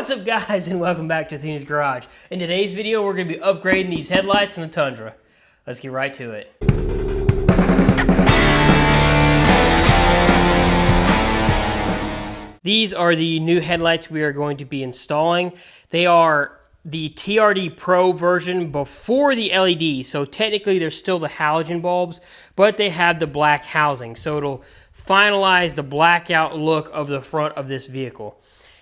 What's up guys, and welcome back to Athena's Garage. In today's video, we're going to be upgrading these headlights in the Tundra. Let's get right to it. These are the new headlights we are going to be installing. They are the TRD PRO version before the LED, so technically they're still the halogen bulbs, but they have the black housing, so it'll finalize the blackout look of the front of this vehicle.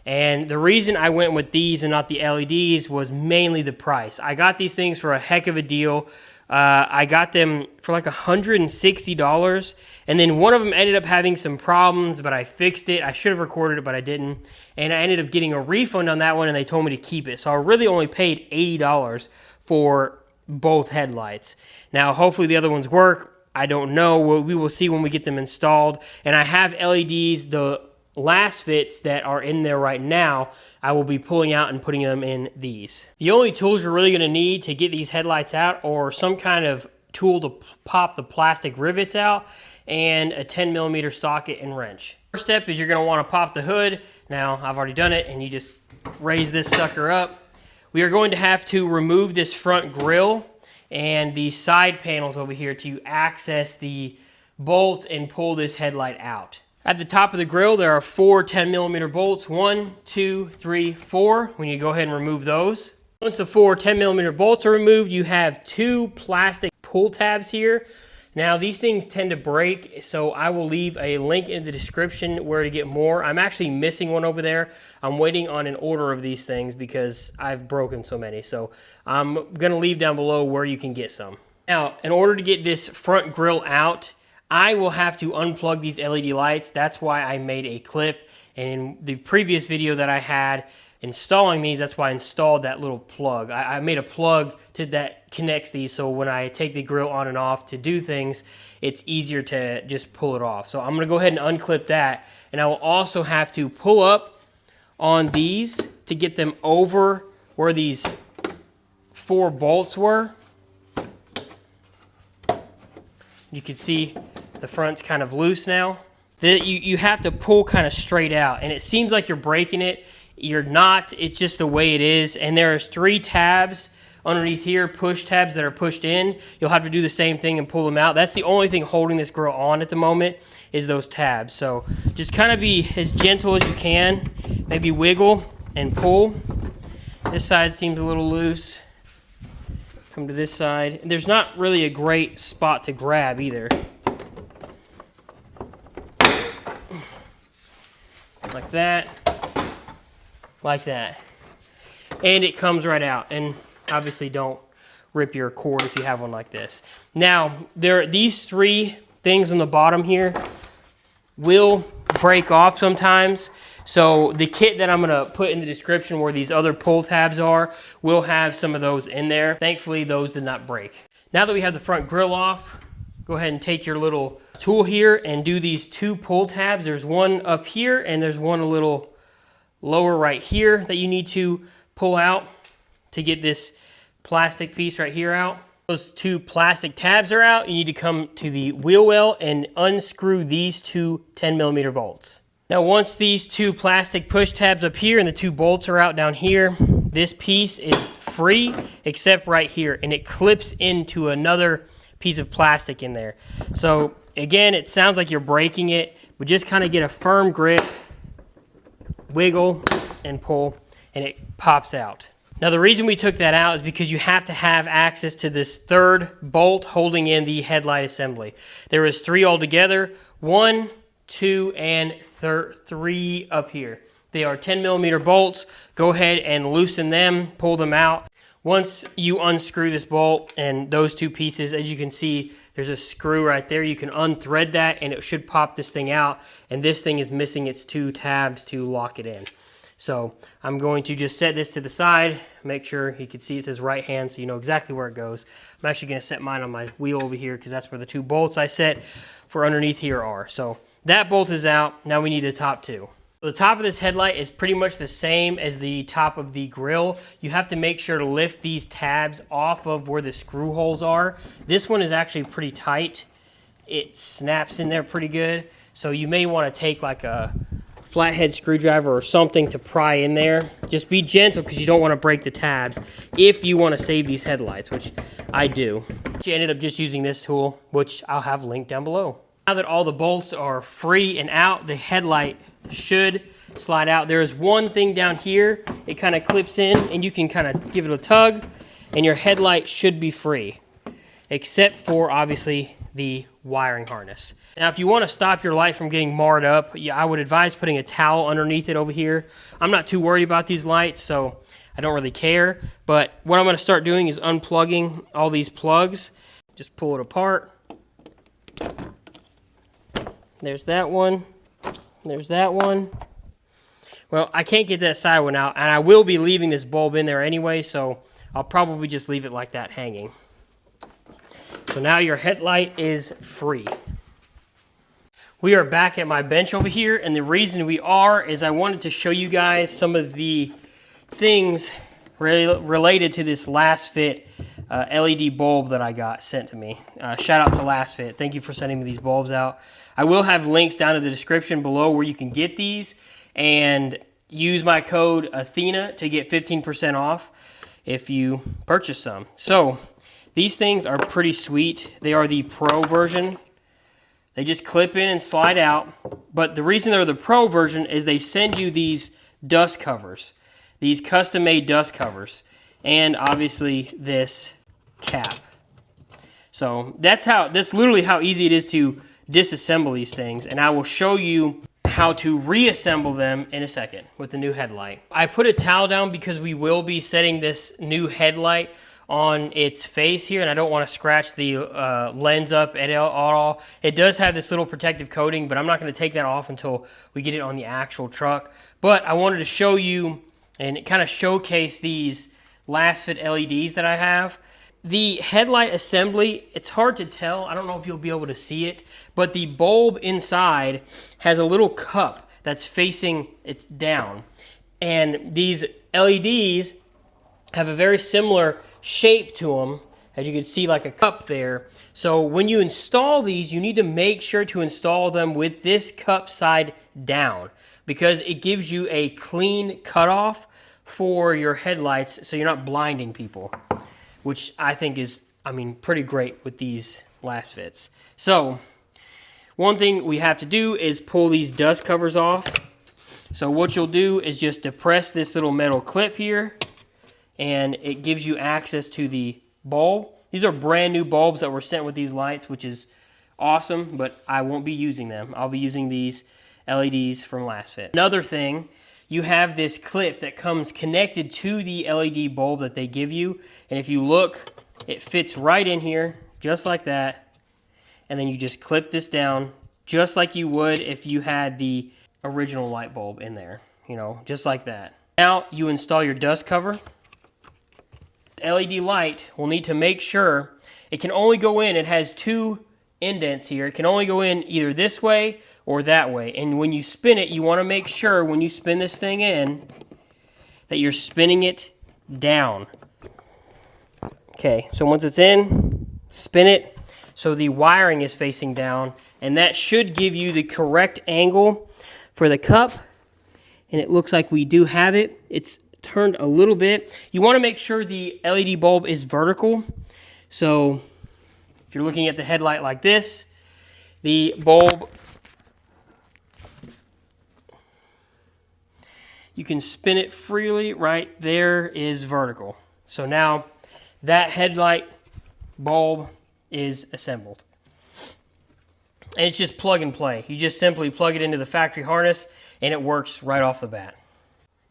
And the reason I went with these and not the LEDs was mainly the price. I got these things for a heck of a deal. I got them for like $160, and then one of them ended up having some problems, but I fixed it. I should have recorded it, but I didn't. And I ended up getting a refund on that one, and they told me to keep it. So I really only paid $80 for both headlights. Now, hopefully the other ones work. I don't know. We will see when we get them installed. And I have LEDs, the last fits that are in there right now, I will be pulling out and putting them in these. The only tools you're really going to need to get these headlights out are some kind of tool to pop the plastic rivets out and a 10mm socket and wrench. First step is you're going to want to pop the hood. Now, I've already done it, and you just raise this sucker up. We are going to have to remove this front grille and the side panels over here to access the bolts and pull this headlight out. At the top of the grille, there are 4 10mm bolts. 1, 2, 3, 4. When you go ahead and remove those. Once the 4 10mm bolts are removed, you have 2 plastic pull tabs here. Now, these things tend to break, so I will leave a link in the description where to get more. I'm actually missing one over there. I'm waiting on an order of these things because I've broken so many. So I'm going to leave down below where you can get some. Now, in order to get this front grille out, I will have to unplug these LED lights. That's why I made a clip. And in the previous video that I had installing these, that's why I installed that little plug. I made a plug that connects these, so when I take the grill on and off to do things, it's easier to just pull it off. So I'm going to go ahead and unclip that. And I will also have to pull up on these to get them over where these 4 bolts were. You can see the front's kind of loose now. You have to pull kind of straight out, and it seems like you're breaking it. You're not. It's just the way it is. And there's 3 tabs underneath here, push tabs that are pushed in. You'll have to do the same thing and pull them out. That's the only thing holding this grill on at the moment is those tabs. So just kind of be as gentle as you can. Maybe wiggle and pull. This side seems a little loose. Come to this side. There's not really a great spot to grab either. Like that. Like that. And it comes right out. And obviously don't rip your cord if you have one like this. Now, these 3 things on the bottom here will break off sometimes. So the kit that I'm going to put in the description where these other pull tabs are will have some of those in there. Thankfully, those did not break. Now that we have the front grille off, go ahead and take your little tool here and do these 2 pull tabs. There's one up here and there's one a little lower right here that you need to pull out to get this plastic piece right here out. Those 2 plastic tabs are out. You need to come to the wheel well and unscrew these 2 10mm bolts. Now, once these 2 plastic push tabs up here and the 2 bolts are out down here, this piece is free except right here, and it clips into another piece of plastic in there. So again, it sounds like you're breaking it, but just kind of get a firm grip, wiggle and pull, and it pops out. Now, the reason we took that out is because you have to have access to this 3rd bolt holding in the headlight assembly. There is 3 altogether, 1, 2, and 3 up here. They are 10mm bolts. Go ahead and loosen them, pull them out. Once you unscrew this bolt and those 2 pieces, as you can see, there's a screw right there. You can unthread that and it should pop this thing out. And this thing is missing its 2 tabs to lock it in. So I'm going to just set this to the side, make sure you can see it says right hand so you know exactly where it goes. I'm actually going to set mine on my wheel over here because that's where the 2 bolts I set for underneath here are. So that bolt is out. Now we need the top 2. The top of this headlight is pretty much the same as the top of the grill. You have to make sure to lift these tabs off of where the screw holes are. This one is actually pretty tight. It snaps in there pretty good. So you may want to take like a flathead screwdriver or something to pry in there. Just be gentle because you don't want to break the tabs if you want to save these headlights, which I do. I ended up just using this tool, which I'll have linked down below. Now that all the bolts are free and out, the headlight should slide out. There is one thing down here. It kind of clips in and you can kind of give it a tug and your headlight should be free, except for obviously the wiring harness. Now, if you want to stop your light from getting marred up, I would advise putting a towel underneath it over here. I'm not too worried about these lights, so I don't really care. But what I'm going to start doing is unplugging all these plugs. Just pull it apart. There's that one. There's that one. Well, I can't get that side one out, and I will be leaving this bulb in there anyway, so I'll probably just leave it like that hanging. So now your headlight is free. We are back at my bench over here, and the reason we are is I wanted to show you guys some of the things related to this Last Fit LED bulb that I got sent to me. Shout out to Last Fit. Thank you for sending me these bulbs out. I will have links down in the description below where you can get these, and use my code Athena to get 15% off if you purchase some. So these things are pretty sweet. They are the Pro version. They just clip in and slide out. But the reason they're the Pro version is they send you these dust covers, these custom-made dust covers, and obviously this cap. So that's literally how easy it is to disassemble these things, and I will show you how to reassemble them in a second with the new headlight. I put a towel down because we will be setting this new headlight on its face here, and I don't want to scratch the lens up at all. It does have this little protective coating, but I'm not going to take that off until we get it on the actual truck. But I wanted to show you and kind of showcase these Last Fit LEDs that I have. The headlight assembly, it's hard to tell. I don't know if you'll be able to see it, but the bulb inside has a little cup that's facing it down. And these LEDs have a very similar shape to them, as you can see, like a cup there. So when you install these, you need to make sure to install them with this cup side down, because it gives you a clean cutoff for your headlights so you're not blinding people, which I think is, pretty great with these Last Fits. So one thing we have to do is pull these dust covers off. So what you'll do is just depress this little metal clip here, and it gives you access to the bulb. These are brand new bulbs that were sent with these lights, which is awesome, but I won't be using them. I'll be using these LEDs from Last Fit. Another thing, you have this clip that comes connected to the LED bulb that they give you, and if you look, it fits right in here, just like that, and then you just clip this down, just like you would if you had the original light bulb in there, just like that. Now you install your dust cover. LED light will need to make sure it can only go in, it has two indents here, it can only go in either this way or that way, and when you spin it, you want to make sure when you spin this thing in that you're spinning it down. Okay, so once it's in, spin it so the wiring is facing down, and that should give you the correct angle for the cup, and it looks like we do have it. It's turned a little bit. You want to make sure the LED bulb is vertical. So if you're looking at the headlight like this, the bulb, you can spin it freely. Right there is vertical. So now that headlight bulb is assembled. And it's just plug and play. You just simply plug it into the factory harness and it works right off the bat.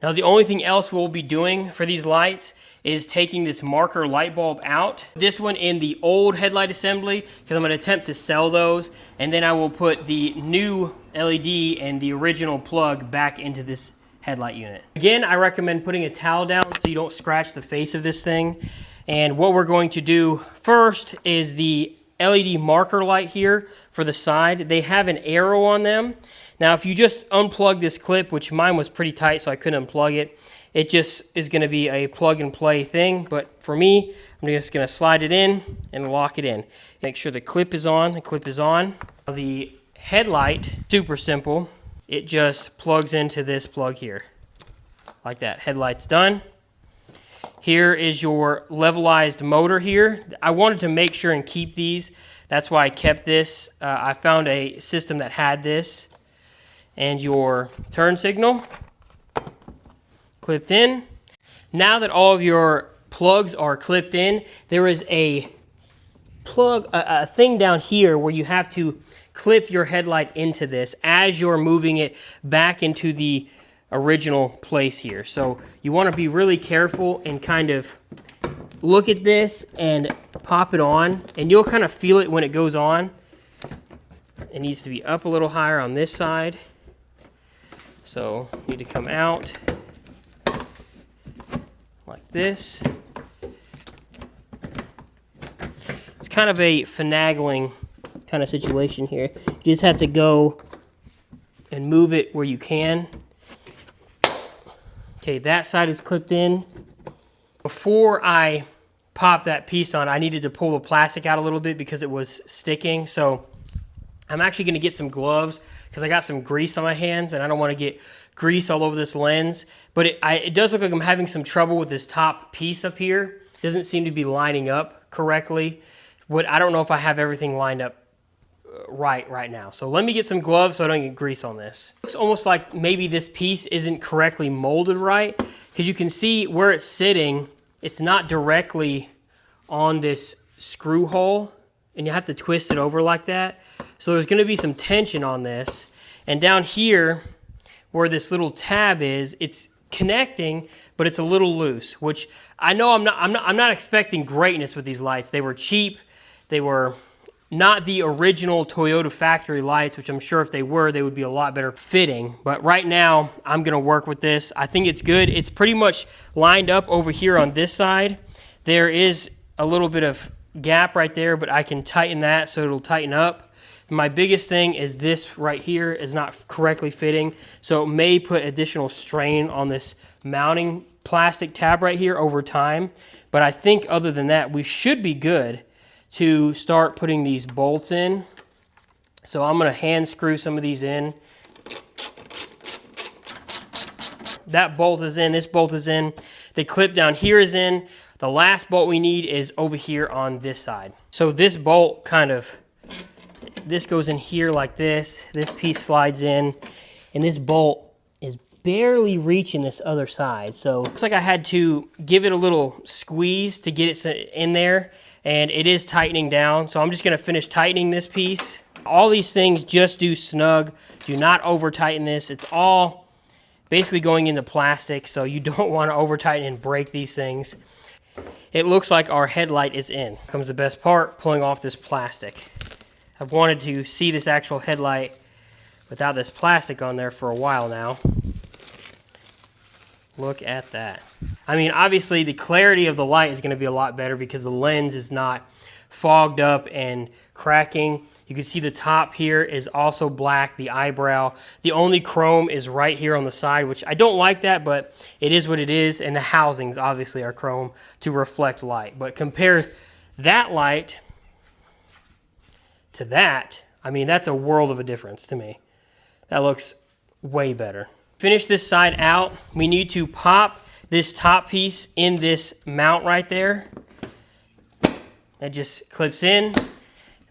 Now the only thing else we'll be doing for these lights is taking this marker light bulb out. This one in the old headlight assembly, because I'm going to attempt to sell those, and then I will put the new LED and the original plug back into this headlight unit. Again, I recommend putting a towel down so you don't scratch the face of this thing. And what we're going to do first is the LED marker light here for the side. They have an arrow on them. Now, if you just unplug this clip, which mine was pretty tight, so I couldn't unplug it, it just is going to be a plug and play thing. But for me, I'm just going to slide it in and lock it in. Make sure the clip is on. The clip is on. The headlight, super simple. it just plugs into this plug here. Like that. Headlight's done. Here is your levelized motor here. I wanted to make sure and keep these. That's why I kept this. I found a system that had this. And your turn signal clipped in. Now that all of your plugs are clipped in, there is a plug, a thing down here where you have to clip your headlight into this as you're moving it back into the original place here. So you want to be really careful and kind of look at this and pop it on, and you'll kind of feel it when it goes on. It needs to be up a little higher on this side. So you need to come out like this. It's kind of a finagling kind of situation here. You just have to go and move it where you can. Okay, that side is clipped in. Before I pop that piece on, I needed to pull the plastic out a little bit because it was sticking. So I'm actually going to get some gloves because I got some grease on my hands and I don't want to get grease all over this lens. But it does look like I'm having some trouble with this top piece up here. It doesn't seem to be lining up correctly. I don't know if I have everything lined up right now. So let me get some gloves so I don't get grease on this. Looks almost like maybe this piece isn't correctly molded right, because you can see where it's sitting, it's not directly on this screw hole, and you have to twist it over like that. So there's going to be some tension on this. And down here where this little tab is, it's connecting, but it's a little loose, which I know I'm not expecting greatness with these lights. They were cheap. They were not the original Toyota factory lights, which I'm sure if they were, they would be a lot better fitting. But right now, I'm going to work with this. I think it's good. It's pretty much lined up over here on this side. There is a little bit of gap right there, but I can tighten that so it'll tighten up. My biggest thing is this right here is not correctly fitting, so it may put additional strain on this mounting plastic tab right here over time. But I think other than that, we should be good to start putting these bolts in. So I'm going to hand screw some of these in. That bolt is in, this bolt is in, the clip down here is in. The last bolt we need is over here on this side. So this bolt this goes in here like this piece slides in, and this bolt is barely reaching this other side. So looks like I had to give it a little squeeze to get it in there, and it is tightening down. So I'm just going to finish tightening this piece. All these things just do snug. Do not over tighten this. It's all basically going into plastic, so you don't want to over tighten and break these things. It looks like our headlight is in. Here comes the best part, pulling off this plastic. I've wanted to see this actual headlight without this plastic on there for a while now. Look at that. I mean, obviously the clarity of the light is going to be a lot better because the lens is not fogged up and cracking. You can see the top here is also black, the eyebrow. The only chrome is right here on the side, which I don't like that, but it is what it is. And the housings obviously are chrome to reflect light. But compare that light to that, I mean, that's a world of a difference to me. That looks way better. Finish this side out. We need to pop this top piece in this mount right there. It just clips in.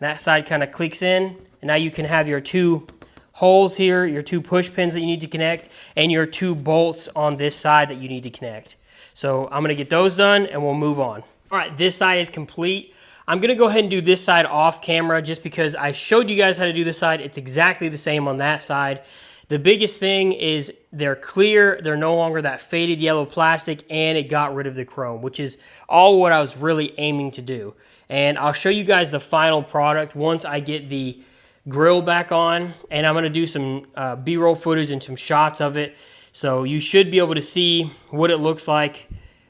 That side kind of clicks in. And now you can have your two holes here, your two push pins that you need to connect, and your two bolts on this side that you need to connect. So I'm going to get those done and we'll move on. All right, this side is complete. I'm going to go ahead and do this side off camera just because I showed you guys how to do this side. It's exactly the same on that side. The biggest thing is they're clear, they're no longer that faded yellow plastic, and it got rid of the chrome, which is all what I was really aiming to do. And I'll show you guys the final product once I get the grill back on, and I'm going to do some B-roll footage and some shots of it. So you should be able to see what it looks like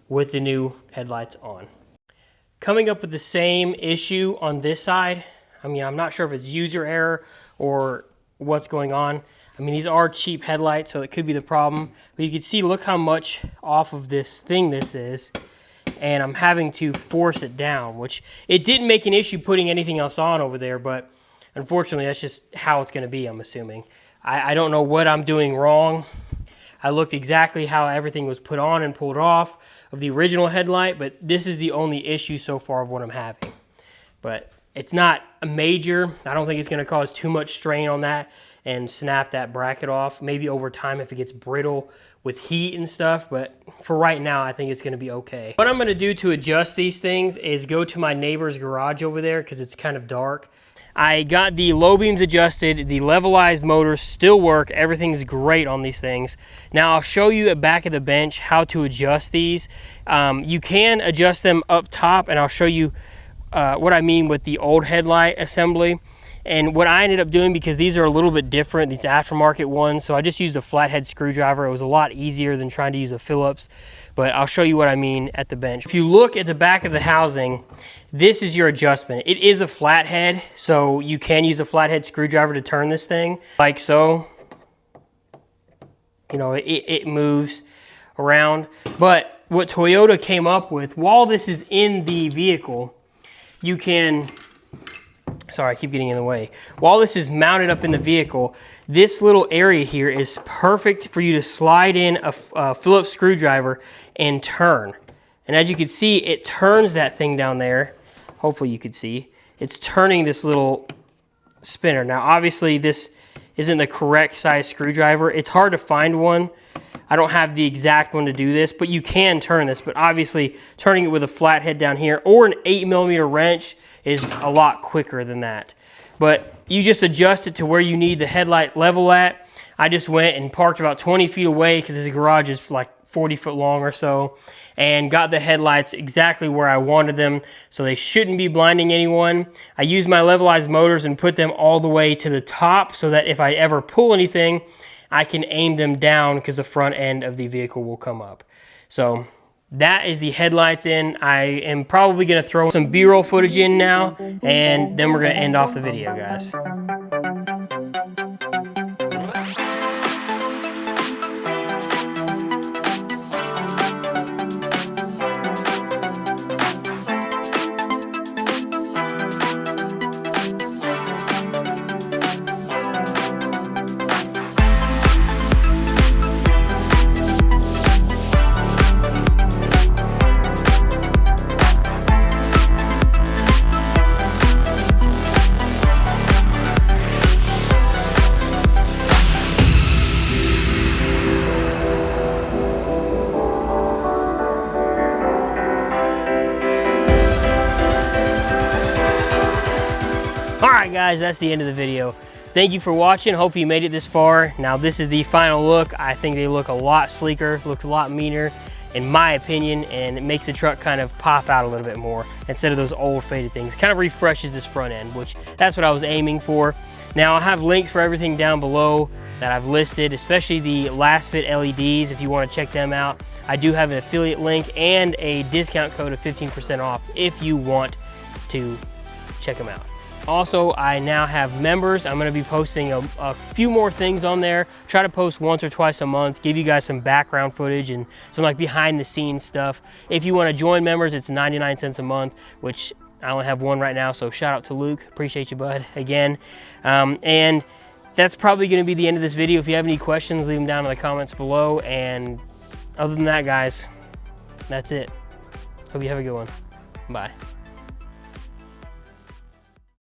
with the new headlights on. Coming up with the same issue on this side. I mean, I'm not sure if it's user error or what's going on. I mean, these are cheap headlights, so it could be the problem. But you can see, look how much off of this thing this is. And I'm having to force it down, which it didn't make an issue putting anything else on over there, but unfortunately, that's just how it's going to be, I'm assuming. I don't know what I'm doing wrong. I looked exactly how everything was put on and pulled off of the original headlight, but this is the only issue so far of what I'm having. But it's not a major. I don't think it's going to cause too much strain on that and snap that bracket off. Maybe over time if it gets brittle with heat and stuff, but for right now, I think it's going to be okay. What I'm going to do to adjust these things is go to my neighbor's garage over there because it's kind of dark. I got the low beams adjusted, the levelized motors still work, everything's great on these things. Now I'll show you at back of the bench how to adjust these. You can adjust them up top, and I'll show you what I mean with the old headlight assembly. And what I ended up doing, because these are a little bit different, these aftermarket ones, so I just used a flathead screwdriver. It was a lot easier than trying to use a Phillips, but I'll show you what I mean at the bench. If you look at the back of the housing, this is your adjustment. It is a flathead, so you can use a flathead screwdriver to turn this thing, like so. You know, it moves around. But what Toyota came up with, while this is in the vehicle, you can... Sorry, I keep getting in the way. While this is mounted up in the vehicle, this little area here is perfect for you to slide in a Phillips screwdriver and turn. And as you can see, it turns that thing down there. Hopefully you can see. It's turning this little spinner. Now, obviously, this isn't the correct size screwdriver. It's hard to find one. I don't have the exact one to do this, but you can turn this. But obviously, turning it with a flathead down here or an 8mm wrench is a lot quicker than that. But you just adjust it to where you need the headlight level at. I just went and parked about 20 feet away because this garage is like 40 foot long or so, and got the headlights exactly where I wanted them, so they shouldn't be blinding anyone. I used my levelized motors and put them all the way to the top so that if I ever pull anything, I can aim them down because the front end of the vehicle will come up. So that is the headlights in. I am probably going to throw some B-roll footage in now, and then we're going to end off the video, guys. Alright guys, that's the end of the video. Thank you for watching. Hope you made it this far. Now this is the final look. I think they look a lot sleeker, looks a lot meaner in my opinion, and it makes the truck kind of pop out a little bit more instead of those old faded things. Kind of refreshes this front end, which that's what I was aiming for. Now I'll have links for everything down below that I've listed, especially the last fit LEDs if you want to check them out. I do have an affiliate link and a discount code of 15% off if you want to check them out. Also, I now have members. I'm going to be posting a few more things on there. Try to post once or twice a month, give you guys some background footage and some like behind the scenes stuff. If you want to join members, it's 99 cents a month, which I only have one right now, so shout out to Luke. Appreciate you, bud, again. And that's probably going to be the end of this video. If you have any questions, leave them down in the comments below. And other than that, guys, that's it. Hope you have a good one. Bye.